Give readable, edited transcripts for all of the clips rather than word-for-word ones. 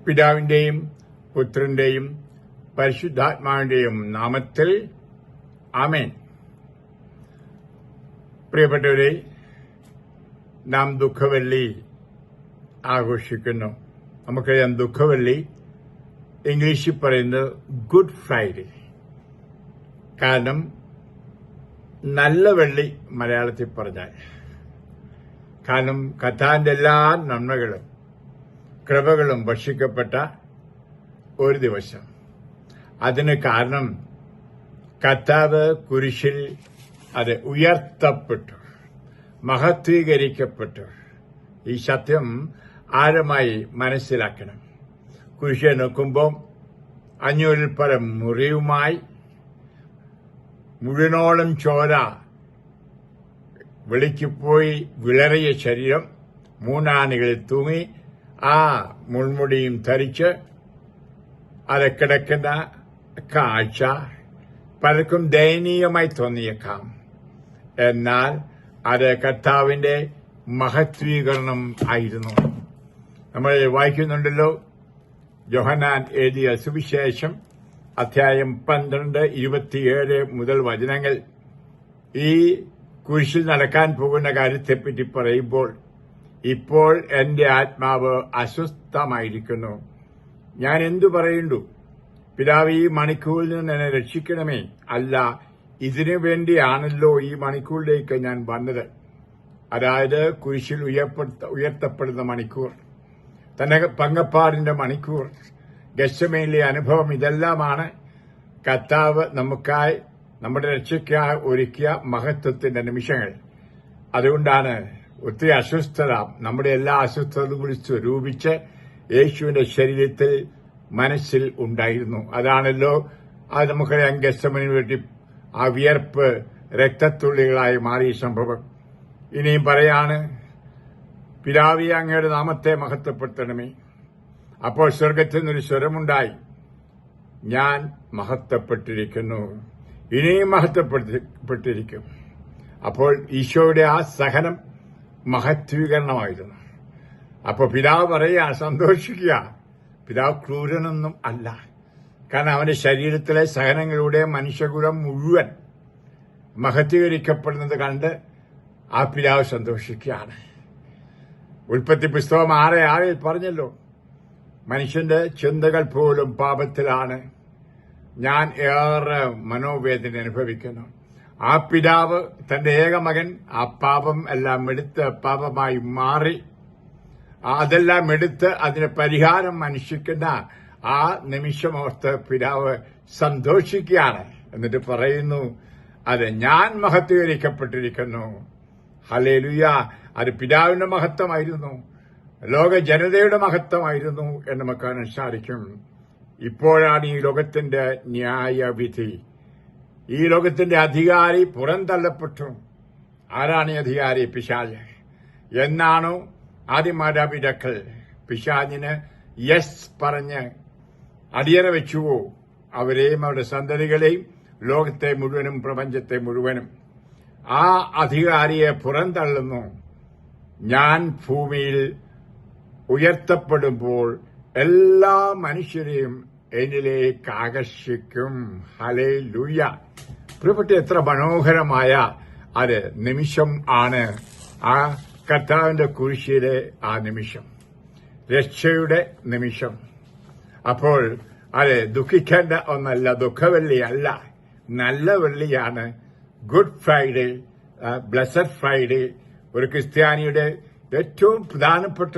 പിതാവിന്റെയും പുത്രന്റെയും പരിശുദ്ധാത്മാവിന്റെയും നാമത്തിൽ ആമേൻ. പ്രിയപ്പെട്ടവരെ, നാം ദുഃഖവെള്ളി ആഘോഷിക്കുന്നു. നമുക്കറിയാം, ദുഃഖവെള്ളി ഇംഗ്ലീഷിൽ പറയുന്നത് ഗുഡ് ഫ്രൈഡേ. കാരണം നല്ല വെള്ളി മലയാളത്തിൽ പറഞ്ഞാൽ, കാരണം കർത്താവിന്റെ എല്ലാ നന്മകളും കൃപകളും ഭക്ഷിക്കപ്പെട്ട ഒരു ദിവസം. അതിന് കാരണം കർത്താവ് കുരിശിൽ അത് ഉയർത്തപ്പെട്ടു, മഹത്വീകരിക്കപ്പെട്ടു. ഈ സത്യം ആഴമായി മനസ്സിലാക്കണം. കുരിശെ നോക്കുമ്പോൾ 500 പരം മുറിവുമായി മുഴുവനോളം ചോര വെളിക്കുപോയി വിളറിയ ശരീരം 3 ആണികളിൽ തൂങ്ങി, ആ മുൾമുടിയും ധരിച്ച് അത് കിടക്കുന്ന കാഴ്ച പലർക്കും ദയനീയമായി തോന്നിയേക്കാം. എന്നാൽ അത് കർത്താവിന്റെ മഹത്വീകരണം ആയിരുന്നു. നമ്മൾ വായിക്കുന്നുണ്ടല്ലോ, യോഹന്നാൻ എഴുതിയ സുവിശേഷം അധ്യായം 12:27 മുതൽ വചനങ്ങൾ. ഈ കുരിശിൽ നടക്കാൻ പോകുന്ന കാര്യത്തെപ്പറ്റി പറയുമ്പോൾ, ഇപ്പോൾ എന്റെ ആത്മാവ് അസ്വസ്ഥമായിരിക്കുന്നു. ഞാൻ എന്തു പറയുന്നു? പിതാവ്, ഈ മണിക്കൂറിൽ നിന്ന് എന്നെ രക്ഷിക്കണമേ. അല്ല, ഇതിനു വേണ്ടിയാണല്ലോ ഈ മണിക്കൂറിലേക്ക് ഞാൻ വന്നത്. അതായത് കുരിശിൽ ഉയർത്തപ്പെടുന്ന മണിക്കൂർ, തന്റെ പങ്കപ്പാടിന്റെ മണിക്കൂർ, ഗെത്സമേനിലെ അനുഭവം. ഇതെല്ലാമാണ് കർത്താവ് നമുക്കായി, നമ്മുടെ രക്ഷയ്ക്കായി ഒരുക്കിയ മഹത്വത്തിന്റെ നിമിഷങ്ങൾ. അതുകൊണ്ടാണ് ഒത്തിരി അസ്വസ്ഥത, നമ്മുടെ എല്ലാ അസ്വസ്ഥതകളും കൂടി സ്വരൂപിച്ച് യേശുവിന്റെ ശരീരത്തിൽ മനസ്സിൽ ഉണ്ടായിരുന്നു. അതാണല്ലോ അത് നമുക്കറിയാം, ഗെത്സമേനിന് വേണ്ടി ആ വിയർപ്പ് രക്തത്തുള്ളികളായി മാറിയ സംഭവം. ഇനിയും പറയാണ്, പിതാവേ, അങ്ങയുടെ നാമത്തെ മഹത്വപ്പെടുത്തണമേ. അപ്പോൾ സ്വർഗത്തിൽ നിന്നൊരു സ്വരമുണ്ടായി, ഞാൻ മഹത്വപ്പെട്ടിരിക്കുന്നു, ഇനിയും മഹത്വപ്പെട്ടിരിക്കും. അപ്പോൾ ഈശോയുടെ ആ സഹനം മഹത്വീകരണമായിരുന്നു. അപ്പോൾ പിതാവ് പറയുക, സന്തോഷിക്കുക. പിതാവ് ക്രൂരനൊന്നും അല്ല. കാരണം അവന്റെ ശരീരത്തിലെ സഹനങ്ങളിലൂടെ മനുഷ്യകുലം മുഴുവൻ മഹത്വീകരിക്കപ്പെടുന്നത് കണ്ട് ആ പിതാവ് സന്തോഷിക്കുകയാണ്. ഉൽപ്പത്തി പുസ്തകം 6:6 പറഞ്ഞല്ലോ, മനുഷ്യന്റെ ചിന്തകൾ പോലും പാപത്തിലാണ്, ഞാൻ ഏറെ മനോവേദന അനുഭവിക്കുന്നു. ആ പിതാവ് തന്റെ ഏകമകൻ ആ പാപം എല്ലാം എടുത്ത് പാപമായി മാറി, അതെല്ലാം എടുത്ത് അതിന് പരിഹാരം അന്വേഷിക്കുന്ന ആ നിമിഷമോർത്ത് പിതാവ് സന്തോഷിക്കുകയാണ്. എന്നിട്ട് പറയുന്നു, അത് ഞാൻ മഹത്വീകരിക്കപ്പെട്ടിരിക്കുന്നു. ഹല്ലേലൂയ. അത് പിതാവിന്റെ മഹത്വമായിരുന്നു, ലോക ജനതയുടെ മഹത്വമായിരുന്നു എന്ന് നമുക്ക് കാണാൻ സാധിക്കും. ഇപ്പോഴാണ് ഈ ലോകത്തിന്റെ ന്യായവിധി. ഈ ലോകത്തിന്റെ അധികാരി പുറന്തള്ളപ്പെട്ടു. ആരാണ് ഈ അധികാരി? പിശാച്. എന്നാണോ ആദിമാതാപിതാക്കൾ പിശാചിന് യെസ് പറഞ്ഞ് അടിയറ വെച്ചുവോ, അവരെയും അവരുടെ സന്തതികളെയും ലോകത്തെ മുഴുവനും പ്രപഞ്ചത്തെ മുഴുവനും ആ അധികാരിയെ പുറന്തള്ളുന്നു. ഞാൻ ഭൂമിയിൽ ഉയർത്തപ്പെടുമ്പോൾ എല്ലാ മനുഷ്യരെയും എന്നിലേക്ക് ആകർഷിക്കും. ഹല്ലേലൂയ. പ്രിയപ്പെട്ട, എത്ര മനോഹരമായ അത് നിമിഷം ആണ് ആ കർത്താവിന്റെ കുരിശിലെ ആ നിമിഷം, രക്ഷയുടെ നിമിഷം. അപ്പോൾ അത് ദുഃഖിക്കേണ്ട ഒന്നല്ല, ദുഃഖവെള്ളിയല്ല, നല്ല വെള്ളിയാണ്. Good Friday, blessed Friday. ഒരു ക്രിസ്ത്യാനിയുടെ ഏറ്റവും പ്രധാനപ്പെട്ട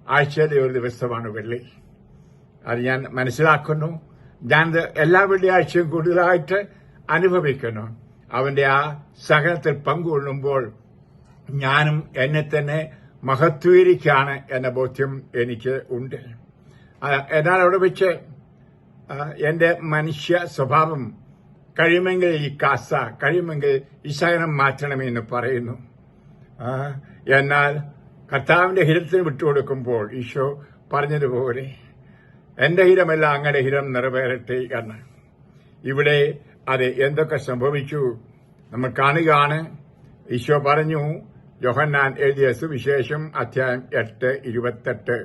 ആഴ്ചയിലെ ഒരു ദിവസമാണ് വെള്ളി. അത് ഞാൻ മനസ്സിലാക്കുന്നു. ഞാൻ എല്ലാ വെള്ളിയാഴ്ചയും കൂടുതലായിട്ട് അനുഭവിക്കുന്നു. അവന്റെ ആ സഹനത്തിൽ പങ്കുകൊള്ളുമ്പോൾ ഞാനും എന്നെ തന്നെ മഹത്വീകരിക്കുകയാണ് എന്ന ബോധ്യം എനിക്ക് ഉണ്ട്. എന്നാൽ അവിടെ വെച്ച് എന്റെ മനുഷ്യ സ്വഭാവം കഴിയുമെങ്കിൽ ഈ കഴിയുമെങ്കിൽ ഈ സഹനം മാറ്റണമേ എന്ന് പറയുന്നു. എന്നാൽ കർത്താവിന്റെ ഹിതത്തിന് വിട്ടുകൊടുക്കുമ്പോൾ ഈശോ പറഞ്ഞതുപോലെ എന്റെ ഹിതമല്ല അങ്ങയുടെ ഹിതം നിറവേറട്ടെ എന്ന്. ഇവിടെ അത് എന്തൊക്കെ സംഭവിച്ചു നമ്മൾ കാണുകയാണ്. ഈശോ പറഞ്ഞു, യോഹന്നാൻ എഴുതിയ സുവിശേഷം അധ്യായം 8:28,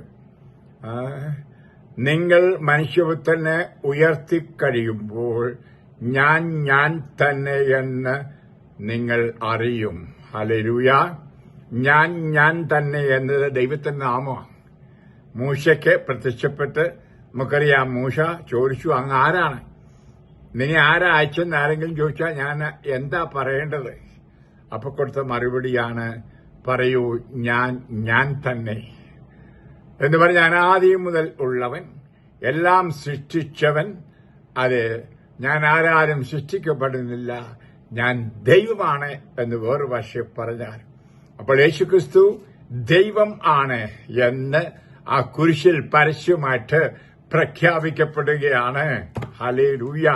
നിങ്ങൾ മനുഷ്യപുത്രനെ ഉയർത്തിക്കഴിയുമ്പോൾ ഞാൻ തന്നെ എന്ന് നിങ്ങൾ അറിയും. ഹല്ലേലൂയ. ഞാൻ തന്നെ എന്നത് ദൈവത്തിന്റെ നാമമാണ്. മൂശയ്ക്ക് പ്രത്യക്ഷപ്പെട്ട് നമുക്കറിയാം, മൂശ ചോദിച്ചു, അങ്ങ് ആരാണ്? നിന്നെ ആരാ അയച്ചെന്ന് ആരെങ്കിലും ചോദിച്ചാൽ ഞാൻ എന്താ പറയേണ്ടത്? അപ്പൊ കൊടുത്ത മറുപടിയാണ്, പറയൂ, ഞാൻ തന്നെ എന്ന് പറഞ്ഞ അനാദിയും മുതൽ ഉള്ളവൻ, എല്ലാം സൃഷ്ടിച്ചവൻ. അത് ഞാൻ ആരാരും സൃഷ്ടിക്കപ്പെടുന്നില്ല, ഞാൻ ദൈവമാണ് എന്ന് വേറൊരു ഭാഷ പറഞ്ഞാൽ, അപ്പോൾ യേശുക്രിസ്തു ദൈവം ആണ് എന്ന് ആ കുരിശിൽ പരസ്യമായിട്ട് പ്രഖ്യാപിക്കപ്പെടുകയാണ്. ഹല്ലേലൂയ.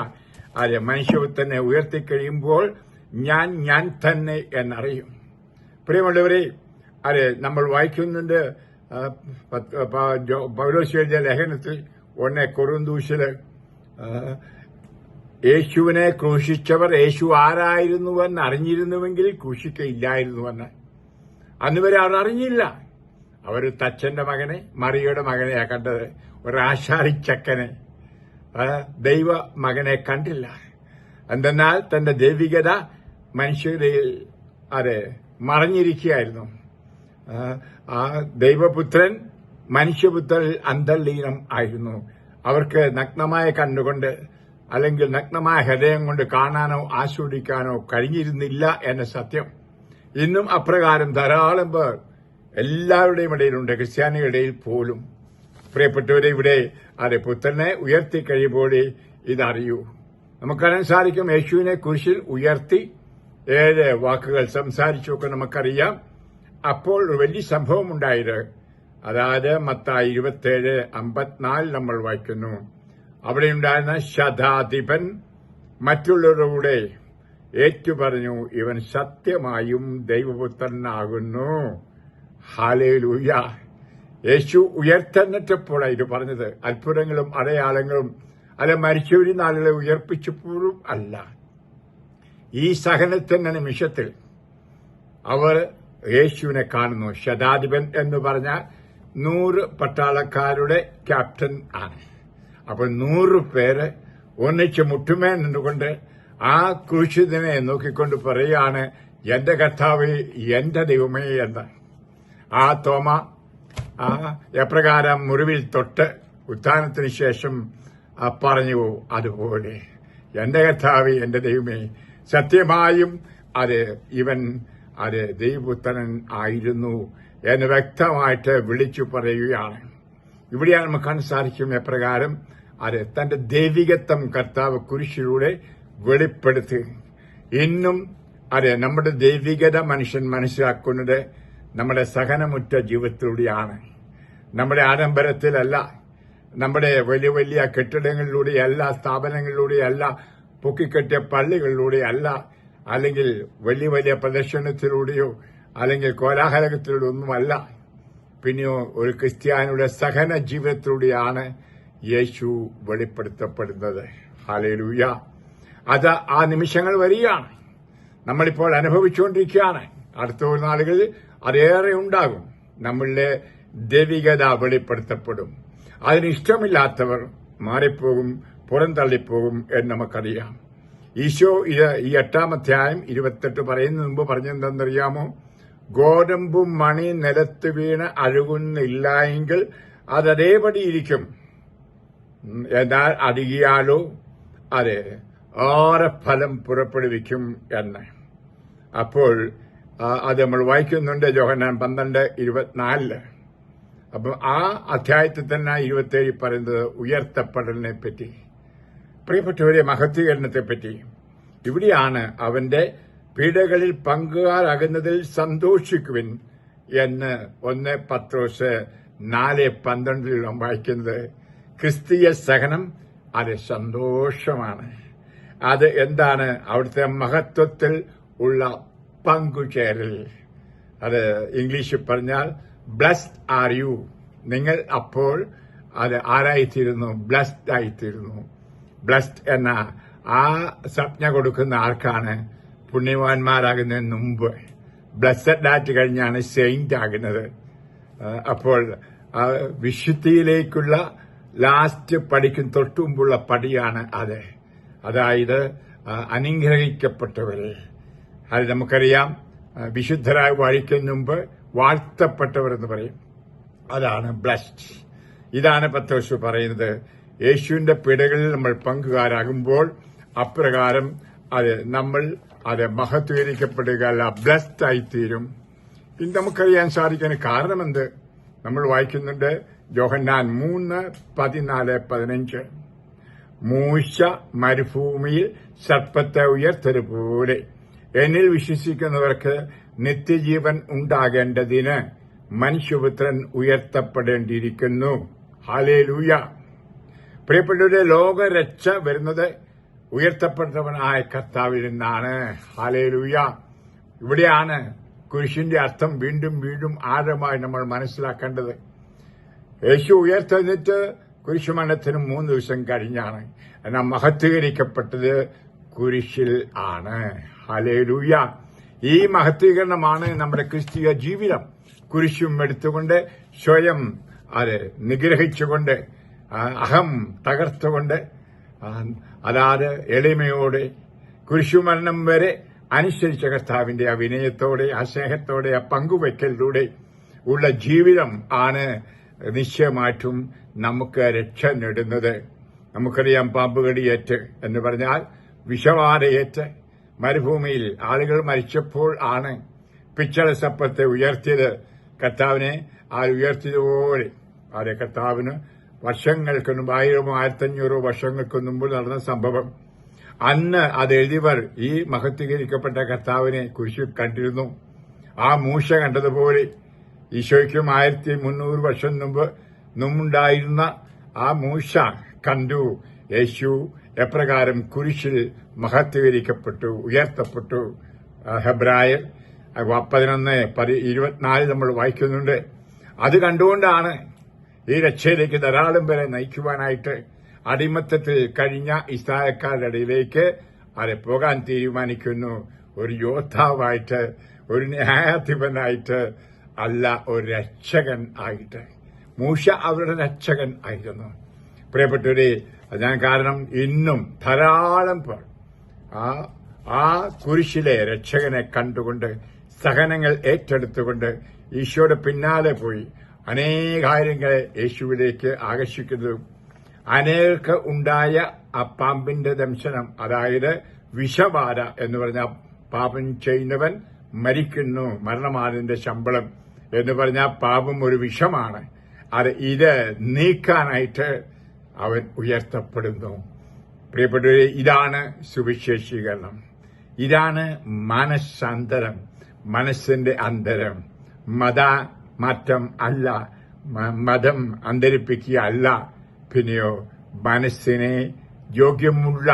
അത് മനുഷ്യപുത്രനെ ഉയർത്തിക്കഴിയുമ്പോൾ ഞാൻ തന്നെ എന്നറിയും. പ്രിയമുള്ളവരെ, അത് നമ്മൾ വായിക്കുന്നുണ്ട് പൗലോസ് എഴുതിയ ലേഖനത്തിൽ 1 കൊറിന്തോസില്, യേശുവിനെ ക്രൂശിച്ചവർ യേശു ആരായിരുന്നുവെന്ന് അറിഞ്ഞിരുന്നുവെങ്കിൽ ക്രൂശിക്കയില്ലായിരുന്നുവെന്ന്. അന്നുവരെ അവർ അറിഞ്ഞില്ല. അവർ തച്ചന്റെ മകനെ, മറിയുടെ മകനെയാ കണ്ടത്, ഒരാശാരിച്ചക്കനെ, ദൈവ മകനെ കണ്ടില്ല. എന്തെന്നാൽ തന്റെ ദൈവികത മനുഷ്യരിൽ അത് മറഞ്ഞിരിക്കുകയായിരുന്നു. ആ ദൈവപുത്രൻ മനുഷ്യപുത്രനിൽ അന്തർലീനം ആയിരുന്നു. അവർക്ക് നഗ്നമായ കണ്ണുകൊണ്ട് അല്ലെങ്കിൽ നഗ്നമായ ഹൃദയം കൊണ്ട് കാണാനോ ആസ്വദിക്കാനോ കഴിഞ്ഞിരുന്നില്ല എന്ന സത്യം. ഇന്നും അപ്രകാരം ധാരാളം പേർ എല്ലാവരുടെയും ഇടയിലുണ്ട്, ക്രിസ്ത്യാനികളുടെ ഇടയിൽ പോലും. പ്രിയപ്പെട്ടവരെ, ഇവിടെ അത് പുത്രനെ ഉയർത്തിക്കഴിയുമ്പോഴേ ഇതറിയൂ. നമുക്കറിയാൻ സാധിക്കും, യേശുവിനെ കുരിശിൽ ഉയർത്തി 7 വാക്കുകൾ സംസാരിച്ചൊക്കെ നമുക്കറിയാം. അപ്പോൾ ഒരു വലിയ സംഭവം ഉണ്ടായത്, അതായത് മത്തായി 27:54 നമ്മൾ വായിക്കുന്നു. അവിടെയുണ്ടായിരുന്ന ശതാധിപൻ മറ്റുള്ളവരുടെ ഏറ്റുപറഞ്ഞു, ഇവൻ സത്യമായും ദൈവപുത്രനാകുന്നു. ഹല്ലേലൂയ. യേശു ഉയർത്തെന്നിട്ടപ്പോഴാണ് ഇത് പറഞ്ഞത്. അത്ഭുതങ്ങളും അടയാളങ്ങളും അല്ല മരിച്ചവരിൽ നാളുകളെ ഉയർപ്പിച്ചപ്പോഴും അല്ല. ഈ സഹനത്തിന്റെ നിമിഷത്തിൽ അവർ യേശുവിനെ കാണുന്നു. ശതാധിപൻ എന്ന് പറഞ്ഞാൽ 100 പട്ടാളക്കാരുടെ ക്യാപ്റ്റൻ ആണ്. അപ്പോൾ 100 പേര് ഒന്നിച്ച് മുട്ടുമേ നിന്നുകൊണ്ട് ആ ക്രൂശിതനെ നോക്കിക്കൊണ്ട് പറയാണ്, എന്റെ കർത്താവേ, എന്റെ ദൈവമേ എന്ന്. ആ തോമ എപ്രകാരം മുറിവിൽ തൊട്ട് ഉത്ഥാനത്തിന് ശേഷം പറഞ്ഞു, അതുപോലെ എന്റെ കർത്താവേ, എന്റെ ദൈവമേ, സത്യമായും ഇവൻ ദൈവപുത്രൻ ആയിരുന്നു എന്ന് വ്യക്തമായിട്ട് വിളിച്ചു പറയുകയാണ്. ഇവിടെയാണ് നമുക്ക് കാണാൻ സാധിക്കും എപ്രകാരം തന്റെ ദൈവികത്വം കർത്താവ് കുരിശിലൂടെ വെളിപ്പെടുത്തി. ഇന്നും നമ്മുടെ ദൈവികത മനുഷ്യൻ മനസ്സിലാക്കുന്നത് നമ്മുടെ സഹനമുറ്റ ജീവിതത്തിലൂടെയാണ്. നമ്മുടെ ആഡംബരത്തിലല്ല, നമ്മുടെ വലിയ വലിയ കെട്ടിടങ്ങളിലൂടെയല്ല, സ്ഥാപനങ്ങളിലൂടെയല്ല, പൊക്കിക്കെട്ടിയ പള്ളികളിലൂടെയല്ല, അല്ലെങ്കിൽ വലിയ വലിയ പ്രദർശനത്തിലൂടെയോ അല്ലെങ്കിൽ കോലാഹലത്തിലൂടെ ഒന്നുമല്ല. പിന്നെയോ ഒരു ക്രിസ്ത്യാനിയുടെ സഹന ജീവിതത്തിലൂടെയാണ് യേശു വെളിപ്പെടുത്തപ്പെടുന്നത്. ഹല്ലേലൂയ. അത് ആ നിമിഷങ്ങൾ വരികയാണ്, നമ്മളിപ്പോൾ അനുഭവിച്ചുകൊണ്ടിരിക്കുകയാണ്. അടുത്ത ഒരു നാളുകളിൽ അതേറെ ഉണ്ടാകും. നമ്മളുടെ ദൈവികത വെളിപ്പെടുത്തപ്പെടും. അതിനിഷ്ടമില്ലാത്തവർ മാറിപ്പോകും, പുറന്തള്ളിപ്പോകും എന്ന് നമുക്കറിയാം. ഈശോ ഈ 8-ാം അധ്യായം 28 പറയുന്നതിന് മുമ്പ് പറഞ്ഞെന്തെന്നറിയാമോ? ഗോതമ്പും മണി നിലത്ത് വീണ് അഴുകുന്നില്ല എങ്കിൽ അതേപടി ഇരിക്കും, എന്നാൽ അഴുകിയാലോ ഏറെ ഫലം പുറപ്പെടുവിക്കും എന്ന്. അപ്പോൾ അത് നമ്മൾ വായിക്കുന്നുണ്ട് യോഹന്നാൻ 12:24. അപ്പം ആ അധ്യായത്തിൽ തന്നെ 27 പറയുന്നത് ഉയർത്തപ്പെടലിനെ പറ്റി, പ്രിയപ്പെട്ടവരെ, മഹത്വീകരണത്തെപ്പറ്റി. ഇവിടെയാണ് അവന്റെ പീഡകളിൽ പങ്കുകാരാകുന്നതിൽ സന്തോഷിക്കുവിൻ എന്ന് 1 പത്രോസ് 4:12 നാം വായിക്കുന്നത്. ക്രിസ്തീയ സഹനം സന്തോഷമാണ്. അത് എന്താണ്? അവിടുത്തെ മഹത്വത്തിൽ ഉള്ള പങ്കുചേരൽ. അത് ഇംഗ്ലീഷിൽ പറഞ്ഞാൽ ബ്ലസ്ഡ് ആർ യു. നിങ്ങൾ അപ്പോൾ ആരായിത്തീരുന്നു? ബ്ലസ്ഡ് ആയിത്തീരുന്നു. ബ്ലസ്ഡ് എന്ന ആ സംജ്ഞ കൊടുക്കുന്ന ആർക്കാണ്? പുണ്യവാന്മാരാകുന്നതിന് മുമ്പ്. ബ്ലസ്ഡ് ആയിട്ട് കഴിഞ്ഞാണ് സെയിന്റ് ആകുന്നത്. അപ്പോൾ വിശുദ്ധിയിലേക്കുള്ള ലാസ്റ്റ് പടിക്കും തൊട്ടുമുമ്പുള്ള പടിയാണ് അത്. അതായത് അനുഗ്രഹിക്കപ്പെട്ടവരെ. അത് നമുക്കറിയാം, വിശുദ്ധരായി വാഴിക്കും മുമ്പ് വാഴ്ത്തപ്പെട്ടവർ എന്ന് പറയും. അതാണ് ബ്ലസ്ഡ്. ഇതാണ് പത്രോസ് പറയുന്നത്. യേശുവിന്റെ പിടകളിൽ നമ്മൾ പങ്കുകാരാകുമ്പോൾ അപ്രകാരം നമ്മൾ മഹത്വീകരിക്കപ്പെടുക അല്ല, ബ്ലസ്ഡ് ആയിത്തീരും. ഇനി നമുക്കറിയാൻ സാധിക്കുന്ന കാരണമെന്ത്? നമ്മൾ വായിക്കുന്നുണ്ട് യോഹന്നാൻ 3:14-15. മൂശ മരുഭൂമിയിൽ സർപ്പത്തെ ഉയർത്തതുപോലെ എന്നിൽ വിശ്വസിക്കുന്നവർക്ക് നിത്യജീവൻ ഉണ്ടാകേണ്ടതിന് മനുഷ്യപുത്രൻ ഉയർത്തപ്പെടേണ്ടിയിരിക്കുന്നു. ഹല്ലേലൂയ. പ്രിയപ്പെട്ടവരെ, ലോകരക്ഷ വരുന്നത് ഉയർത്തപ്പെട്ടവനായ കർത്താവിൽ നിന്നാണ്. ഹല്ലേലൂയ. ഇവിടെയാണ് കുരിശിന്റെ അർത്ഥം വീണ്ടും വീണ്ടും ആഴമായി നമ്മൾ മനസ്സിലാക്കേണ്ടത്. യേശു ഉയർത്തെഴുന്നേറ്റ് കുരിശുമരണത്തിന് 3 ദിവസം കഴിഞ്ഞാണ്. എന്നാൽ മഹത്വീകരിക്കപ്പെട്ടത് കുരിശിൽ ആണ്. ഹല്ലേലൂയ. ഈ മഹത്വീകരണമാണ് നമ്മുടെ ക്രിസ്തീയ ജീവിതം. കുരിശും എടുത്തുകൊണ്ട് സ്വയം നിഗ്രഹിച്ചുകൊണ്ട് അഹം തകർത്തുകൊണ്ട് അതാത് എളിമയോടെ കുരിശുമരണം വരെ അനുസരിച്ച കർത്താവിന്റെ ആ വിനയത്തോടെ, ആ സ്നേഹത്തോടെ, ആ പങ്കുവയ്ക്കലിലൂടെ ഉള്ള ജീവിതം ആണ് നിശ്ചയമായിട്ടും നമുക്ക് രക്ഷ നേടുന്നത്. നമുക്കറിയാം, പാമ്പുകടിയേറ്റ് എന്ന് പറഞ്ഞാൽ വിഷവാരയേറ്റ് മരുഭൂമിയിൽ ആളുകൾ മരിച്ചപ്പോൾ ആണ് പിച്ചള സർപ്പത്തെ ഉയർത്തിയത്. കർത്താവിനെ ഉയർത്തിയതുപോലെ കർത്താവിന് വർഷങ്ങൾക്ക് മുമ്പ് 1000-1500 വർഷങ്ങൾക്ക് മുമ്പ് നടന്ന സംഭവം. അന്ന് അത് എഴുതിയവർ ഈ മഹത്വീകരിക്കപ്പെട്ട കർത്താവിനെ കുരിശിൽ കണ്ടിരുന്നു. ആ മൂശ കണ്ടതുപോലെ ഈശോയ്ക്കും 1300 വർഷം മുമ്പുണ്ടായിരുന്ന ആ മൂശ കണ്ടു യേശു എപ്രകാരം കുരിശിൽ മഹത്വീകരിക്കപ്പെട്ടു, ഉയർത്തപ്പെട്ടു. ഹെബ്രായർ 11:24 നമ്മൾ വായിക്കുന്നുണ്ട്. അത് കണ്ടുകൊണ്ടാണ് ഈ രക്ഷയിലേക്ക് ധാരാളം പേരെ നയിക്കുവാനായിട്ട് അടിമത്തത്തിൽ കഴിഞ്ഞ ഇസ്രായേൽക്കാരുടെ ഇടയിലേക്ക് പോകാൻ തീരുമാനിക്കുന്നു. ഒരു യോദ്ധാവായിട്ട്, ഒരു ന്യായാധിപനായിട്ട് അല്ല, ഒരു രക്ഷകൻ ആയിട്ട്. മൂശ അവരുടെ രക്ഷകൻ ആയിരുന്നു. പ്രിയപ്പെട്ടവരെ, ഞാൻ കാരണം ഇന്നും ധാരാളം പേർ ആ കുരിശിലെ രക്ഷകനെ കണ്ടുകൊണ്ട് സഹനങ്ങൾ ഏറ്റെടുത്തുകൊണ്ട് ഈശോയുടെ പിന്നാലെ പോയി അനേകാര്യങ്ങളെ യേശുവിലേക്ക് ആകർഷിക്കുന്നതും അനേകർക്ക് ഉണ്ടായ ആ പാമ്പിന്റെ ദംശനം, അതായത് വിഷബാധ എന്ന് പറഞ്ഞ പാപം ചെയ്യുന്നവൻ മരിക്കുന്നു, മരണമാതിന്റെ ശമ്പളം എന്ന് പറഞ്ഞാൽ പാപം ഒരു വിഷമാണ്. ഇത് നീക്കാനായിട്ട് അവൻ ഉയർത്തപ്പെടുന്നു. പ്രിയപ്പെട്ടവരെ, ഇതാണ് സുവിശേഷീകരണം. ഇതാണ് മനസ്സാന്തരം, മനസ്സിന്റെ അന്തരം. മാറ്റം അല്ല, മതം അന്തരിപ്പിക്കുക അല്ല, പിന്നെയോ മനസ്സിനെ യോഗ്യമുള്ള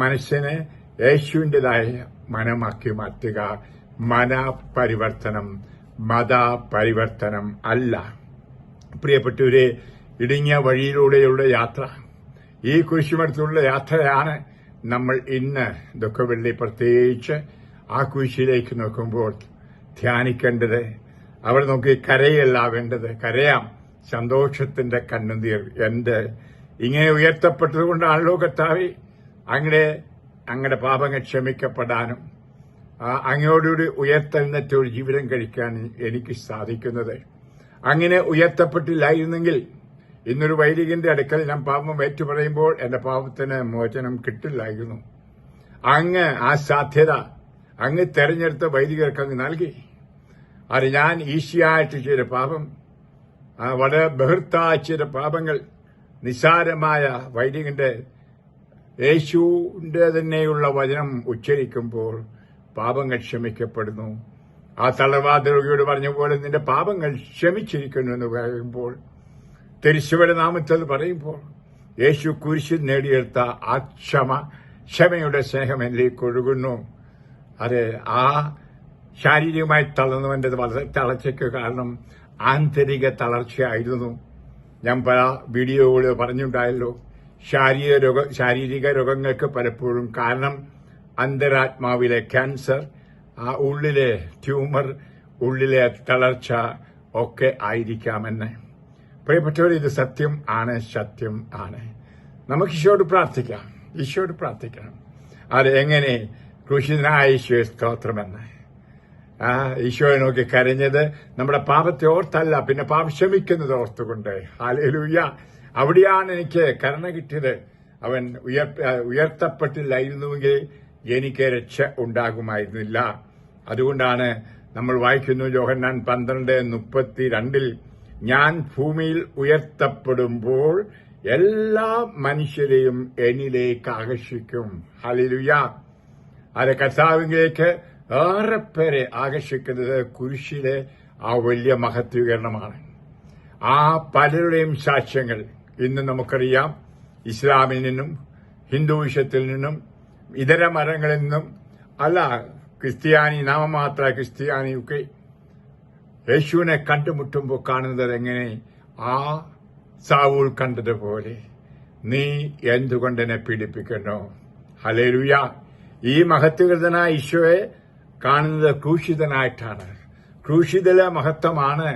മനസ്സിനെ യേശുവിൻ്റെതായ മനമാക്കി മാറ്റുക. മനപരിവർത്തനം, മതപരിവർത്തനം അല്ല. പ്രിയപ്പെട്ടവരെ, ഇടുങ്ങിയ വഴിയിലൂടെയുള്ള യാത്ര, ഈ കുരിശുമരത്തിലുള്ള യാത്രയാണ് നമ്മൾ ഇന്ന് ദുഃഖവെള്ളി പ്രത്യേകിച്ച് ആ കുരിശിലേക്ക് നോക്കുമ്പോൾ ധ്യാനിക്കേണ്ടത്. അവിടെ നോക്കി കരയല്ല വേണ്ടത്. കരയാം, സന്തോഷത്തിന്റെ കണ്ണുനീർ. ഇങ്ങനെ ഉയർത്തപ്പെട്ടതുകൊണ്ടാണല്ലോ കർത്താവേ അങ്ങയുടെ പാപങ്ങൾ ക്ഷമിക്കപ്പെടാനും അങ്ങയോടുകൂടി ഉയർത്തെഴുന്നേറ്റ് ഒരു ജീവിതം കഴിക്കാൻ എനിക്ക് സാധിക്കുന്നത്. അങ്ങനെ ഉയർത്തപ്പെട്ടില്ലായിരുന്നെങ്കിൽ ഇന്നൊരു വൈദികന്റെ അടുക്കൽ ഞാൻ പാപം ഏറ്റുപറയുമ്പോൾ എന്റെ പാപത്തിന് മോചനം കിട്ടില്ലായിരുന്നു. അങ്ങ് ആ സാധ്യത അങ്ങ് തെരഞ്ഞെടുത്ത വൈദികർക്ക് അങ്ങ് നൽകി. ഞാൻ ഈസിയായിട്ട് ചെയ്ത പാപം, വളരെ ബഹിർത്തായി ചെയ്ത പാപങ്ങൾ നിസ്സാരമായ വൈദികന്റെ യേശുവിന്റെ തന്നെയുള്ള വചനം ഉച്ചരിക്കുമ്പോൾ പാപങ്ങൾ ക്ഷമിക്കപ്പെടുന്നു. ആ തളർവാദ രോഗിയോട് പറഞ്ഞ പോലെ നിന്റെ പാപങ്ങൾ ക്ഷമിച്ചിരിക്കുന്നു എന്ന് പറയുമ്പോൾ, തിരുശിവയുടെ നാമത്തിൽ പറയുമ്പോൾ, യേശു കുരിശിൽ നേടിയെടുത്ത ആ ക്ഷമയുടെ സ്നേഹം എന്നിലേക്ക് ഒഴുകുന്നു. ആ ശാരീരികമായി തളർന്നവന്റെ തളർച്ചയ്ക്ക് കാരണം ആന്തരിക തളർച്ചയായിരുന്നു. ഞാൻ പല വീഡിയോകളിൽ പറഞ്ഞിട്ടുണ്ടായല്ലോ, ശാരീരിക രോഗങ്ങൾക്ക് പലപ്പോഴും കാരണം അന്തരാത്മാവിലെ ക്യാൻസർ, ആ ഉള്ളിലെ ട്യൂമർ, ഉള്ളിലെ തളർച്ച ഒക്കെ ആയിരിക്കാമെന്ന്. പ്രിയപ്പെട്ടവർ, ഇത് സത്യം ആണ്, സത്യം ആണ്. നമുക്ക് ഈശോയോട് പ്രാർത്ഥിക്കണം. അത് എങ്ങനെ? ക്രൂശിതനായ ഈശോയെ സ്തോത്രമെന്ന്. ഈശോയെ നോക്കി കരഞ്ഞത് നമ്മുടെ പാപത്തെ ഓർത്തല്ല, പിന്നെ പാപം ക്ഷമിക്കുന്നത് ഓർത്തുകൊണ്ട്. ഹല്ലേലൂയ. അവിടെയാണ് എനിക്ക് കരുണ കിട്ടിയത്. അവൻ ഉയർത്തപ്പെട്ടില്ലായിരുന്നുവെങ്കിൽ എനിക്ക് രക്ഷ ഉണ്ടാകുമായിരുന്നില്ല. അതുകൊണ്ടാണ് നമ്മൾ വായിക്കുന്നു യോഹന്നാൻ 12:32, ഞാൻ ഭൂമിയിൽ ഉയർത്തപ്പെടുമ്പോൾ എല്ലാ മനുഷ്യരെയും എന്നിലേക്ക് ആകർഷിക്കും. ഹല്ലേലൂയ. അത് കർത്താവിലേക്ക് ഏറെ പേരെ ആകർഷിക്കുന്നത് കുരിശിലെ ആ വലിയ മഹത്വീകരണമാണ്. ആ പലരുടെയും സാക്ഷ്യങ്ങൾ ഇന്ന് നമുക്കറിയാം. ഇസ്ലാമിൽ നിന്നും ഹിന്ദുവിഷത്തിൽ നിന്നും ഇതര മതങ്ങളിൽ നിന്നും അല്ല, ക്രിസ്ത്യാനി, നാമമാത്ര ക്രിസ്ത്യാനിയൊക്കെ യേശുവിനെ കണ്ടുമുട്ടുമ്പോൾ കാണുന്നത് എങ്ങനെ? ആ സാവൂൾ കണ്ടതുപോലെ, നീ എന്തുകൊണ്ട് എന്നെ പീഡിപ്പിക്കുന്നു? ഹല്ലേലൂയ. ഈ മഹത്വകൃതനായ ഈശോയെ കാണുന്നത് ക്രൂശിതനായിട്ടാണ്. ക്രൂശിതല മഹത്വമാണ്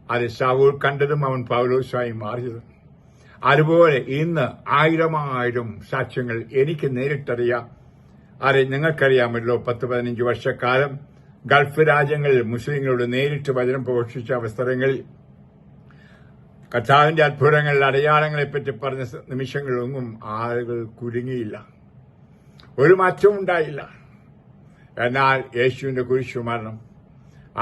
അത് ശൗൽ കണ്ടതും അവൻ പൗലോസായി മാറിയതും. അതുപോലെ ഇന്ന് 1000 സാക്ഷ്യങ്ങൾ എനിക്ക് നേരിട്ടറിയാം. അത് നിങ്ങൾക്കറിയാമല്ലോ. 10-15 വർഷക്കാലം ഗൾഫ് രാജ്യങ്ങളിൽ മുസ്ലിങ്ങളോട് നേരിട്ട് വചനം പ്രഘോഷിച്ച അവസരങ്ങളിൽ കർത്താവിന്റെ അത്ഭുതങ്ങൾ, അടയാളങ്ങളെപ്പറ്റി പറഞ്ഞ നിമിഷങ്ങളൊന്നും ആളുകൾ കുരുങ്ങിയില്ല, ഒരു മാറ്റവും ഉണ്ടായില്ല. എന്നാൽ യേശുവിന്റെ കുരിശുമരണം,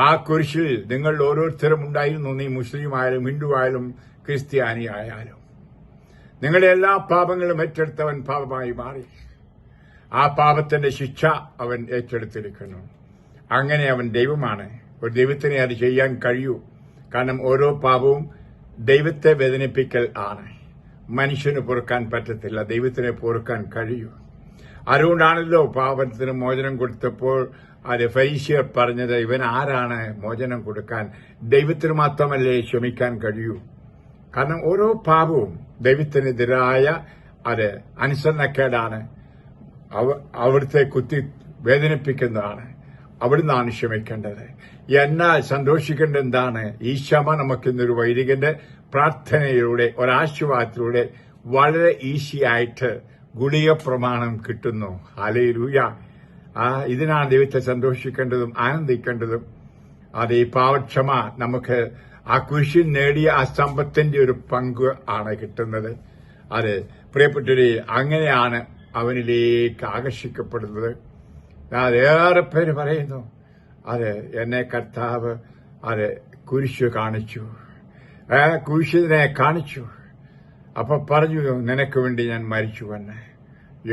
ആ കുരിശിൽ നിങ്ങൾ ഓരോരുത്തരും ഉണ്ടായിരുന്നു. നീ മുസ്ലിം ആയാലും ഹിന്ദു ആയാലും ക്രിസ്ത്യാനി ആയാലും നിങ്ങളുടെ എല്ലാ പാപങ്ങളും ഏറ്റെടുത്തവൻ പാപമായി മാറി. ആ പാപത്തിന്റെ ശിക്ഷ അവൻ ഏറ്റെടുത്തിരിക്കുന്നു. അങ്ങനെ അവൻ ദൈവമാണ്. ഒരു ദൈവത്തിനെ അത് ചെയ്യാൻ കഴിയൂ. കാരണം ഓരോ പാപവും ദൈവത്തെ വേദനിപ്പിക്കൽ ആണ്. മനുഷ്യന് പൊറുക്കാൻ പറ്റത്തില്ല, ദൈവത്തിനെ പൊറുക്കാൻ കഴിയൂ. അതുകൊണ്ടാണല്ലോ പാപത്തിന് മോചനം കൊടുത്തപ്പോൾ അത് ഫരീസിയർ പറഞ്ഞത്, ഇവൻ ആരാണ് മോചനം കൊടുക്കാൻ? ദൈവത്തിന് മാത്രമല്ലേ ക്ഷമിക്കാൻ കഴിയൂ? കാരണം ഓരോ പാപവും ദൈവത്തിനെതിരായ അത് അനുസരണക്കേടാണ്, അവിടുത്തെ കുത്തി വേദനിപ്പിക്കുന്നതാണ്. അവിടുന്നാണ് ക്ഷമിക്കേണ്ടത്. എന്നാൽ സന്തോഷിക്കേണ്ടത് എന്താണ്? ഈ ക്ഷമ നമുക്കിന്നൊരു വൈദികന്റെ പ്രാർത്ഥനയിലൂടെ, ഒരാശീർവാദത്തിലൂടെ വളരെ ഈസിയായിട്ട് ഗുളിക പ്രമാണം കിട്ടുന്നു. ഹല്ലേലൂയ. ഇതിനാണ് ദൈവത്തെ സന്തോഷിക്കേണ്ടതും ആനന്ദിക്കേണ്ടതും. അത് ഈ പാവക്ഷമ നമുക്ക് ആ കുരിശിൽ നേടിയ ആ സമ്പത്തിന്റെ ഒരു പങ്ക് ആണ് കിട്ടുന്നത്. അത് പ്രിയപ്പെട്ടവരെ, അങ്ങനെയാണ് അവനിലേക്ക് ആകർഷിക്കപ്പെടുന്നത്. അതേറെ പേര് പറയുന്നു, അത് എന്നെ കർത്താവ് അത് കുരിശ് കാണിച്ചു, കുരിശിനെ കാണിച്ചു. അപ്പൊ പറഞ്ഞു, നിനക്ക് വേണ്ടി ഞാൻ മരിച്ചുവെന്ന്.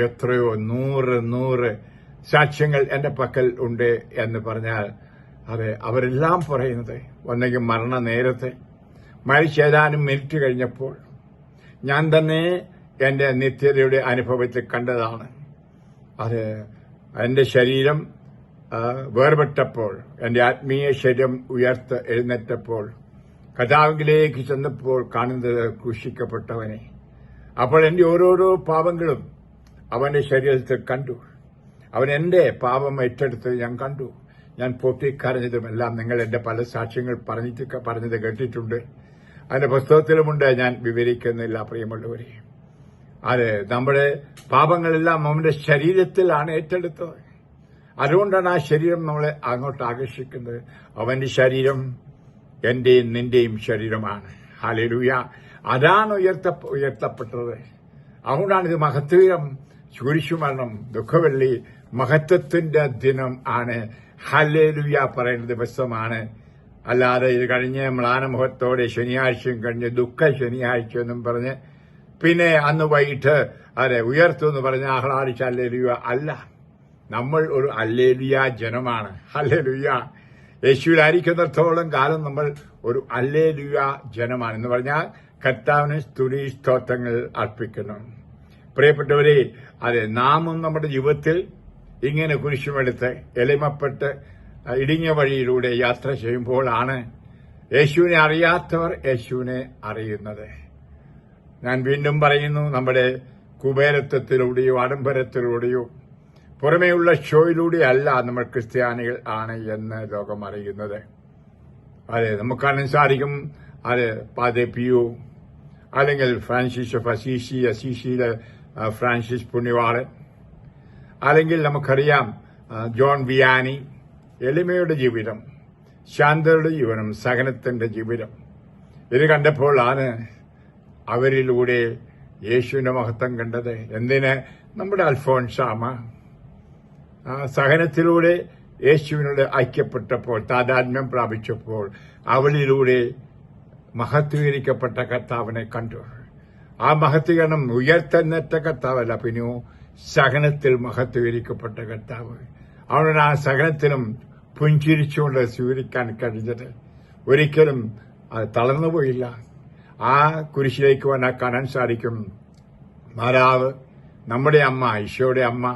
എത്രയോ 100 സാക്ഷ്യങ്ങൾ എന്റെ പക്കൽ ഉണ്ട് എന്ന് പറഞ്ഞാൽ അതെ, അവരെല്ലാം പറയുന്നത് ഒന്നെങ്കിൽ മരണ നേരത്തെ, മരിച്ചേതാനും മിനിറ്റ് കഴിഞ്ഞപ്പോൾ ഞാൻ തന്നെ എന്റെ നിത്യതയുടെ അനുഭവത്തിൽ കണ്ടതാണ്. അത് എന്റെ ശരീരം വേർപെട്ടപ്പോൾ, എന്റെ ആത്മീയ ശരീരം എഴുന്നേറ്റപ്പോൾ, കർത്താവിലേക്ക് ചെന്നപ്പോൾ കാണുന്നത് ക്രൂശിക്കപ്പെട്ടവനെ. അപ്പോൾ എന്റെ ഓരോരോ പാപങ്ങളും അവന്റെ ശരീരത്തിൽ കണ്ടു. അവൻ എന്റെ പാപം ഏറ്റെടുത്തത് ഞാൻ കണ്ടു. ഞാൻ പൊട്ടിക്കരഞ്ഞതുമെല്ലാം നിങ്ങൾ എന്റെ പല സാക്ഷ്യങ്ങൾ പറഞ്ഞത് കേട്ടിട്ടുണ്ട്. അതിന്റെ പുസ്തകത്തിലുമുണ്ട്, ഞാൻ വിവരിക്കുന്നില്ല പ്രിയമുള്ളവരെ. അത് നമ്മുടെ പാപങ്ങളെല്ലാം അവന്റെ ശരീരത്തിലാണ് ഏറ്റെടുത്തത്. അതുകൊണ്ടാണ് ആ ശരീരം നമ്മളെ അങ്ങോട്ട് ആകർഷിക്കുന്നത്. അവന്റെ ശരീരം എന്റെയും നിന്റെയും ശരീരമാണ്. ഹല്ലേലൂയ. അതാണ് ഉയർത്തപ്പെട്ടത്. അതുകൊണ്ടാണ് ഇത് മഹത്വം. കുരിശുമരണം, ദുഃഖവെള്ളി, മഹത്വത്തിന്റെ ദിനം ആണ്. ഹല്ലേലൂയ പറയുന്ന ദിവസമാണ്. അല്ലാതെ ഇത് കഴിഞ്ഞ് മ്ലാനമുഖത്തോടെ ശനിയാഴ്ചയും കഴിഞ്ഞ് ദുഃഖ ശനിയാഴ്ച എന്നും പറഞ്ഞ് പിന്നെ അന്ന് വൈകിട്ട് അതെ ഉയർത്തു എന്ന് പറഞ്ഞ് ആഹ്ലാദിച്ച ഹല്ലേലൂയ അല്ല. നമ്മൾ ഒരു ഹല്ലേലൂയ ജനമാണ്. ഹല്ലേലൂയ. യേശുവിലായിരിക്കുന്നിടത്തോളം കാലം നമ്മൾ ഒരു ഹല്ലേലൂയ ജനമാണ്. എന്ന് പറഞ്ഞാൽ കർത്താവിന് സ്തുതി സ്തോത്രങ്ങൾ അർപ്പിക്കുന്നു. പ്രിയപ്പെട്ടവരെ, അതെ, നാമും നമ്മുടെ ജീവിതത്തിൽ ഇങ്ങനെ കുരിശുമെടുത്ത് എളിമപ്പെട്ട് ഇടുങ്ങിയ വഴിയിലൂടെ യാത്ര ചെയ്യുമ്പോഴാണ് യേശുവിനെ അറിയാത്തവർ യേശുവിനെ അറിയുന്നത്. ഞാൻ വീണ്ടും പറയുന്നു, നമ്മുടെ കുബേരത്വത്തിലൂടെയോ ആഡംബരത്തിലൂടെയോ പുറമേയുള്ള ഷോയിലൂടെയല്ല നമ്മൾ ക്രിസ്ത്യാനികൾ ആണ് എന്ന് ലോകം അറിയുന്നത്. അതെ, നമുക്ക് കാണാൻ സാധിക്കും. അത് പാതെ പിയു, അല്ലെങ്കിൽ ഫ്രാൻസിസ് ഓഫ് അസീസിയിലെ ഫ്രാൻസിസ് പുണ്യവാളൻ, അല്ലെങ്കിൽ നമുക്കറിയാം ജോൺ വിയാനി. എളിമയുടെ ജീവിതം, ശാന്തയുടെ ജീവിതം, സഹനത്തിന്റെ ജീവിതം. ഇത് കണ്ടപ്പോഴാണ് അവരിലൂടെ യേശുവിന്റെ മഹത്വം കണ്ടത്. എന്തിന്? നമ്മുടെ അൽഫോൻസാമ സഹനത്തിലൂടെ യേശുവിനോട് ഐക്യപ്പെട്ടപ്പോൾ, താതാത്മ്യം പ്രാപിച്ചപ്പോൾ അവളിലൂടെ മഹത്വീകരിക്കപ്പെട്ട കർത്താവിനെ കണ്ടു. ആ മഹത്വീകരണം ഉയർത്തെഴുന്നേറ്റ കർത്താവല്ല, പിന്നെയോ സഹനത്തിൽ മഹത്വീകരിക്കപ്പെട്ട കർത്താവ്. അവനോട് ആ സഹനത്തിലും പുഞ്ചിരിച്ചുകൊണ്ട് സ്വീകരിക്കാൻ കഴിഞ്ഞത്. ഒരിക്കലും അത് തളർന്നുപോയില്ല. ആ കുരിശിലേക്ക് വന്നാൽ കാണാൻ സാധിക്കും മാതാവ്, നമ്മുടെ അമ്മ, ഈശോയുടെ അമ്മ,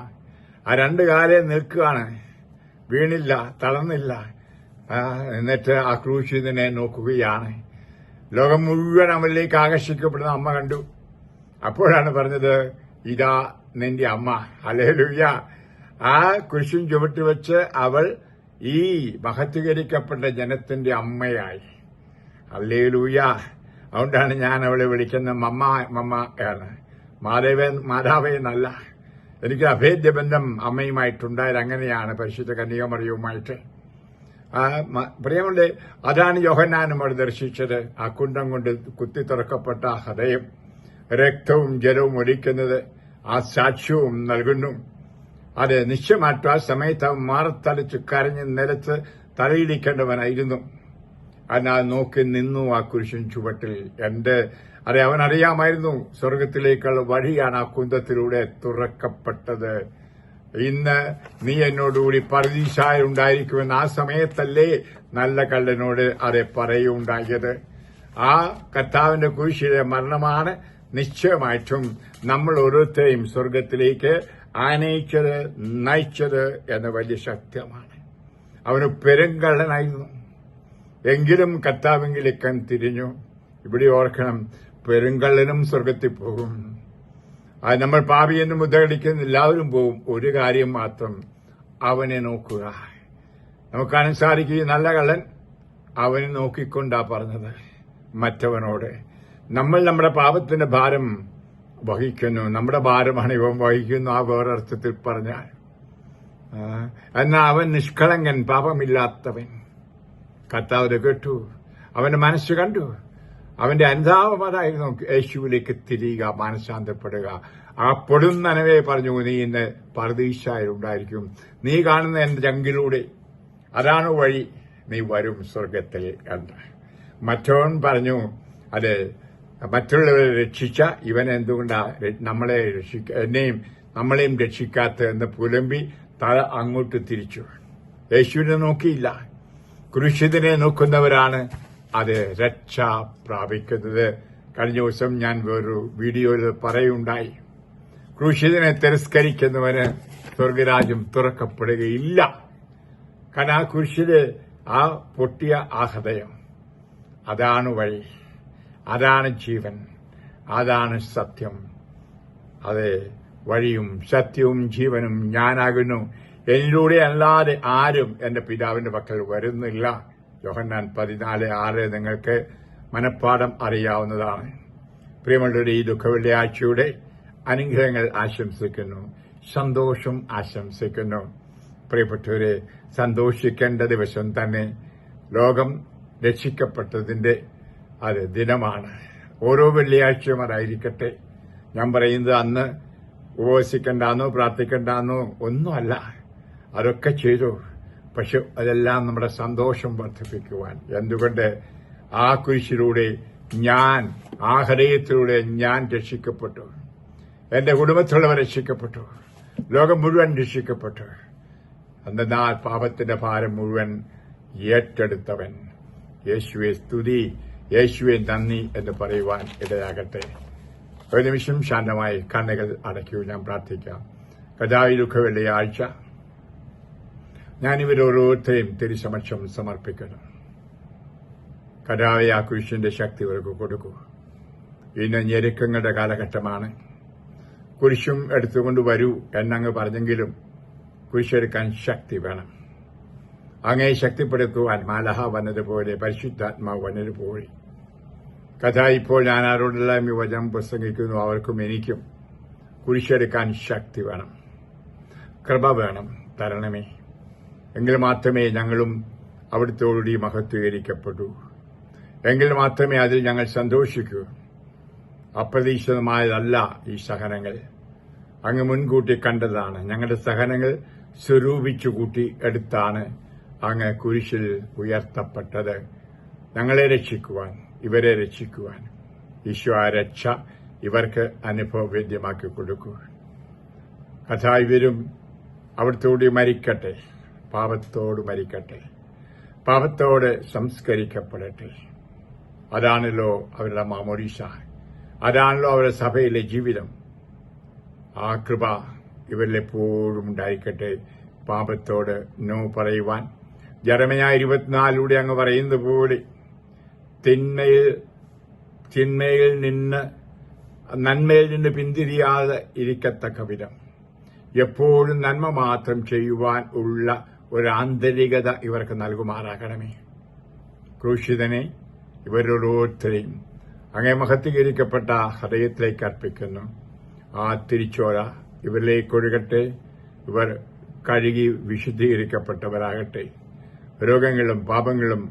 ആ രണ്ട് കാലേ നിൽക്കുകയാണ്. വീണില്ല, തളർന്നില്ല. എന്നിട്ട് ആ ക്രൂശിതനെ നോക്കുകയാണ്. ലോകം മുഴുവൻ അവരിലേക്ക് ആകർഷിക്കപ്പെടുന്ന അമ്മ കണ്ടു. അപ്പോഴാണ് പറഞ്ഞത്, ഇതാ നിന്റെ അമ്മ. ഹല്ലേലൂയ. ആ കുരിശും ചുവട്ടി വെച്ച് അവൾ ഈ മഹത്വീകരിക്കപ്പെട്ട ജനത്തിന്റെ അമ്മയായി. ഹല്ലേലൂയ. അതുകൊണ്ടാണ് ഞാൻ അവളെ വിളിക്കുന്ന മമ്മ ആണ്. മാതാവേ എന്നല്ല. എനിക്ക് അഭേദ്യ ബന്ധം അമ്മയുമായിട്ടുണ്ടായത് അങ്ങനെയാണ്, പരിശുദ്ധ കന്യകമറിയവുമായിട്ട്. പ്രിയമുള്ള, അതാണ് യോഹന്നാനും അവിടെ ദർശിച്ചത്. ആ കുണ്ടം കൊണ്ട് കുത്തി തുറക്കപ്പെട്ട ഹൃദയം, രക്തവും ജലവും ഒലിക്കുന്നത്, ആ സാക്ഷ്യവും നൽകുന്നു. അത് നിശ്ചയമായിട്ടും ആ സമയത്ത് അവൻ മാറത്തലച്ച് കരഞ്ഞ് നിലത്ത് തലയിടിക്കേണ്ടവനായിരുന്നു. അതിനാൽ നോക്കി നിന്നു ആ കുരിശിൻ ചുവട്ടിൽ. അവനറിയാമായിരുന്നു സ്വർഗത്തിലേക്കുള്ള വഴിയാണ് ആ കുന്തത്തിലൂടെ തുറക്കപ്പെട്ടത്. ഇന്ന് നീ എന്നോടുകൂടി പറുദീസായുണ്ടായിരിക്കുമെന്ന് ആ സമയത്തല്ലേ നല്ല കള്ളനോട് പറയുണ്ടായത്. ആ കർത്താവിന്റെ കുരിശിലെ മരണമാണ് നിശ്ചയമായിട്ടും നമ്മൾ ഓരോരുത്തരെയും സ്വർഗത്തിലേക്ക് ആനയിച്ചത്, നയിച്ചത് എന്ന വലിയ സത്യമാണ്. അവന് പെരുങ്കള്ളനായിരുന്നു, എങ്കിലും കർത്താവിലേക്ക് തിരിഞ്ഞു. ഇവിടെ ഓർക്കണം, പെരുങ്കള്ളനും സ്വർഗത്തിൽ പോകും. അത് നമ്മൾ പാപിയെന്ന് മുദ്രകടിക്കുന്ന എല്ലാവരും പോകും. ഒരു കാര്യം മാത്രം, അവനെ നോക്കുക. നമുക്ക് കാണാൻ സാധിക്കും, നല്ല കള്ളൻ അവനെ നോക്കിക്കൊണ്ടാ പറഞ്ഞത് മറ്റവനോട്. നമ്മൾ നമ്മുടെ പാപത്തിന്റെ ഭാരം വഹിക്കുന്നു, നമ്മുടെ ഭാരമാണ് ഇവൻ വഹിക്കുന്നു. ആ വേറൊരർത്ഥത്തിൽ പറഞ്ഞാൽ, എന്നാൽ അവൻ നിഷ്കളങ്കൻ, പാപമില്ലാത്തവൻ. കർത്താവ് കേട്ടു, അവന്റെ മനസ്സ് കണ്ടു. അവന്റെ അനുതാപം അതായിരുന്നു, യേശുവിലേക്ക് തിരിയുക, മാനസാന്തരപ്പെടുക. ആ പൊടുന്നനവേ പറഞ്ഞു, നീ ഇന്ന് പറുദീസായുണ്ടായിരിക്കും. നീ കാണുന്ന എന്റെ ചങ്കിലൂടെ അതാണ് വഴി, നീ വരും സ്വർഗത്തിൽ എന്ന്. മറ്റവൻ പറഞ്ഞു, അത് മറ്റുള്ളവരെ രക്ഷിച്ച ഇവൻ എന്തുകൊണ്ടാ നമ്മളെയും രക്ഷിക്കാത്തതെന്ന് പുലമ്പി തല അങ്ങോട്ട് തിരിച്ചു. യേശുവിനെ നോക്കിയില്ല. ക്രൂശിതനെ നോക്കുന്നവരാണ് അത് രക്ഷ പ്രാപിക്കുന്നത്. കഴിഞ്ഞ ദിവസം ഞാൻ വേറൊരു വീഡിയോയിൽ പറയുണ്ടായി, ക്രൂശിതനെ തിരസ്കരിക്കുന്നവന് സ്വർഗരാജ്യം തുറക്കപ്പെടുകയില്ല. കാരണം ആ കുരിശില് ആ പൊട്ടിയ ആ ഹൃദയം, അതാണ് വഴി, അതാണ് ജീവൻ, അതാണ് സത്യം. അതെ, വഴിയും സത്യവും ജീവനും ഞാനാകുന്നു, എന്നിലൂടെ അല്ലാതെ ആരും എന്റെ പിതാവിന്റെ പക്കൽ വരുന്നില്ല. യോഹന്നാൻ 14:6 നിങ്ങൾക്ക് മനഃപ്പാഠം അറിയാവുന്നതാണ്. പ്രിയമുള്ളവരെ, ഈ ദുഃഖവെള്ളിയാഴ്ചയുടെ അനുഗ്രഹങ്ങൾ ആശംസിക്കുന്നു, സന്തോഷം ആശംസിക്കുന്നു. പ്രിയപ്പെട്ടവരെ, സന്തോഷിക്കേണ്ട ദിവസം തന്നെ. ലോകം രക്ഷിക്കപ്പെട്ടതിന്റെ അത് ദിനമാണ്. ഓരോ വെള്ളിയാഴ്ചയും അതായിരിക്കട്ടെ. ഞാൻ പറയുന്നത് അന്ന് ഉപവസിക്കണ്ടെന്നോ പ്രാർത്ഥിക്കണ്ടെന്നോ ഒന്നുമല്ല, അതൊക്കെ ചെയ്തു. പക്ഷെ അതെല്ലാം നമ്മുടെ സന്തോഷം വർദ്ധിപ്പിക്കുവാൻ. എന്തുകൊണ്ട്? ആ കുരിശിലൂടെ ആ ഹൃദയത്തിലൂടെ ഞാൻ രക്ഷിക്കപ്പെട്ടു, എന്റെ കുടുംബത്തിലുള്ളവർ രക്ഷിക്കപ്പെട്ടു, ലോകം മുഴുവൻ രക്ഷിക്കപ്പെട്ടു. എന്നാൽ പാപത്തിന്റെ ഭാരം മുഴുവൻ ഏറ്റെടുത്തവൻ. യേശുവെ സ്തുതി, യേശുവെ നന്ദി എന്ന് പറയുവാൻ ഇടയാകട്ടെ. ഒരു നിമിഷം ശാന്തമായി കണ്ണുകൾ അടയ്ക്കൂ. ഞാൻ പ്രാർത്ഥിക്കാം. കർത്താവേ, ദുഃഖവെള്ളിയാഴ്ച ഞാനിവരോരോരുത്തരെയും തിരുസമക്ഷം സമർപ്പിക്കണം. കർത്താവേ, ആ കുരിശിന്റെ ശക്തി ഇവർക്ക് കൊടുക്കൂ. ഇന്ന് ഞെരുക്കങ്ങളുടെ കാലഘട്ടമാണ്. കുരിശും എടുത്തുകൊണ്ട് വരൂ എന്നങ്ങ് പറഞ്ഞെങ്കിലും കുരിശെടുക്കാൻ ശക്തി വേണം. അങ്ങേ ശക്തിപ്പെടുത്തുവാൻ മാലാഹ വന്നതുപോലെ, പരിശുദ്ധാത്മാവ് വന്നതുപോലെ കഥ ഇപ്പോൾ ഞാൻ ആരോടെല്ലാം ഈ വചനം പ്രസംഗിക്കുന്നു അവർക്കും എനിക്കും കുരിശെടുക്കാൻ ശക്തി വേണം, കൃപ വേണം, തരണമേ. എങ്കിൽ മാത്രമേ ഞങ്ങളും അവിടുത്തോടുകൂടി മഹത്വീകരിക്കപ്പെടൂ. എങ്കിൽ മാത്രമേ അതിൽ ഞങ്ങൾ സന്തോഷിക്കൂ. അപ്രതീക്ഷിതമായതല്ല ഈ സഹനങ്ങൾ, അങ്ങ് മുൻകൂട്ടി കണ്ടതാണ്. ഞങ്ങളുടെ സഹനങ്ങൾ സ്വരൂപിച്ചു കൂട്ടി എടുത്താണ് അങ്ങ് കുരിശിൽ ഉയർത്തപ്പെട്ടത്, ഞങ്ങളെ രക്ഷിക്കുവാൻ, ഇവരെ രക്ഷിക്കുവാൻ. ഈശോ ആ രക്ഷ ഇവർക്ക് അനുഭവവേദ്യമാക്കി കൊടുക്കൂ. കഥാ ഇവരും അവിടുത്തോട് മരിക്കട്ടെ, പാപത്തോട് മരിക്കട്ടെ, പാപത്തോട് സംസ്കരിക്കപ്പെടട്ടെ. അതാണല്ലോ അവരുടെ മാമോദീസ, അതാണല്ലോ അവരുടെ സഭയിലെ ജീവിതം. ആ കൃപ ഇവരിലെപ്പോഴും ഉണ്ടായിരിക്കട്ടെ. പാപത്തോട് നോ പറയുവാൻ ജെറമ്യാ 24 അങ്ങ് പറയുന്നത് പോലെ തിന്മയിൽ നിന്ന് നന്മയിൽ നിന്ന് പിന്തിരിയാതെ ഇരിക്കത്തക്ക വിധം എപ്പോഴും നന്മ മാത്രം ചെയ്യുവാൻ ഉള്ള ഒരു ആന്തരികത ഇവർക്ക് നൽകുമാറാകണമേ. ക്രൂശിതനെ ഇവരോരോരുത്തരെയും അങ്ങേ മഹത്വീകരിക്കപ്പെട്ട ഹൃദയത്തിലേക്ക് അർപ്പിക്കുന്നു. ആ തിരിച്ചോര ഇവരിലേക്ക് ഒഴുകട്ടെ. ഇവർ കഴുകി വിശുദ്ധീകരിക്കപ്പെട്ടവരാകട്ടെ. രോഗങ്ങളും പാപങ്ങളും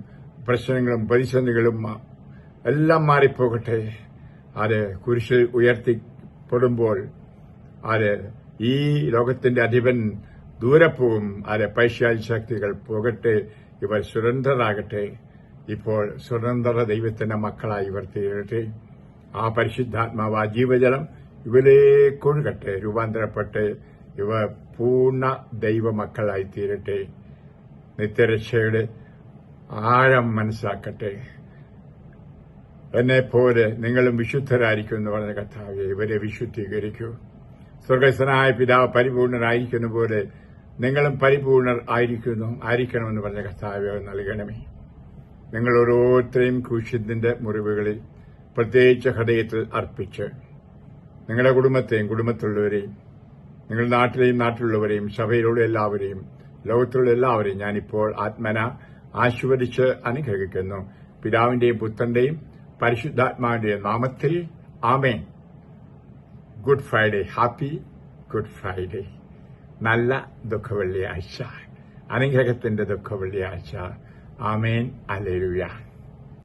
പ്രശ്നങ്ങളും പ്രതിസന്ധികളും എല്ലാം മാറിപ്പോകട്ടെ. അത് കുരിശിൽ ഉയർത്തിപ്പെടുമ്പോൾ അത് ഈ ലോകത്തിന്റെ അധിപൻ ദൂരെ പോകും. അത് പൈശാചിക ശക്തികൾ പോകട്ടെ. ഇവർ സ്വതന്ത്രരാകട്ടെ. ഇപ്പോൾ സ്വതന്ത്ര ദൈവത്തിന്റെ മക്കളായി ഇവർ തീരട്ടെ. ആ പരിശുദ്ധാത്മാവ്, ആ ജീവജലം ഇവരിലേക്കൊഴുകട്ടെ. രൂപാന്തരപ്പെട്ട് ഇവർ പൂർണ്ണ ദൈവമക്കളായി തീരട്ടെ. നിത്യരക്ഷയുടെ ആഴം മനസ്സിലാക്കട്ടെ. എന്നെപ്പോലെ നിങ്ങളും വിശുദ്ധരായിരിക്കും എന്ന് പറഞ്ഞ കർത്താവേ, ഇവരെ വിശുദ്ധീകരിക്കൂ. സ്വർഗസ്ഥനായ പിതാവ് പരിപൂർണരായിരിക്കുന്ന പോലെ നിങ്ങളും പരിപൂർണർ ആയിരിക്കണമെന്ന് പറഞ്ഞ കർത്താവേ നൽകണമേ. നിങ്ങൾ ഓരോരുത്തരെയും ക്രൂശിന്റെ മുറിവുകളിൽ പ്രത്യേകിച്ച് ഹൃദയത്തിൽ അർപ്പിച്ച് നിങ്ങളുടെ കുടുംബത്തെയും കുടുംബത്തിലുള്ളവരെയും നിങ്ങളുടെ നാട്ടിലെയും നാട്ടിലുള്ളവരെയും സഭയിലുള്ള എല്ലാവരെയും ലോകത്തിലുള്ള എല്ലാവരെയും ഞാനിപ്പോൾ ആത്മന ആശീർവദിച്ച് അനുഗ്രഹിക്കുന്നു. പിതാവിന്റെയും പുത്രന്റെയും പരിശുദ്ധാത്മാവിന്റെയും നാമത്തിൽ ആമേൻ. Good Friday, happy good Friday. നല്ല ദുഃഖവെള്ളിയാഴ്ച, അനുഗ്രഹത്തിന്റെ ദുഃഖവെള്ളിയാഴ്ച. ആമേൻ. ഹല്ലേലൂയ.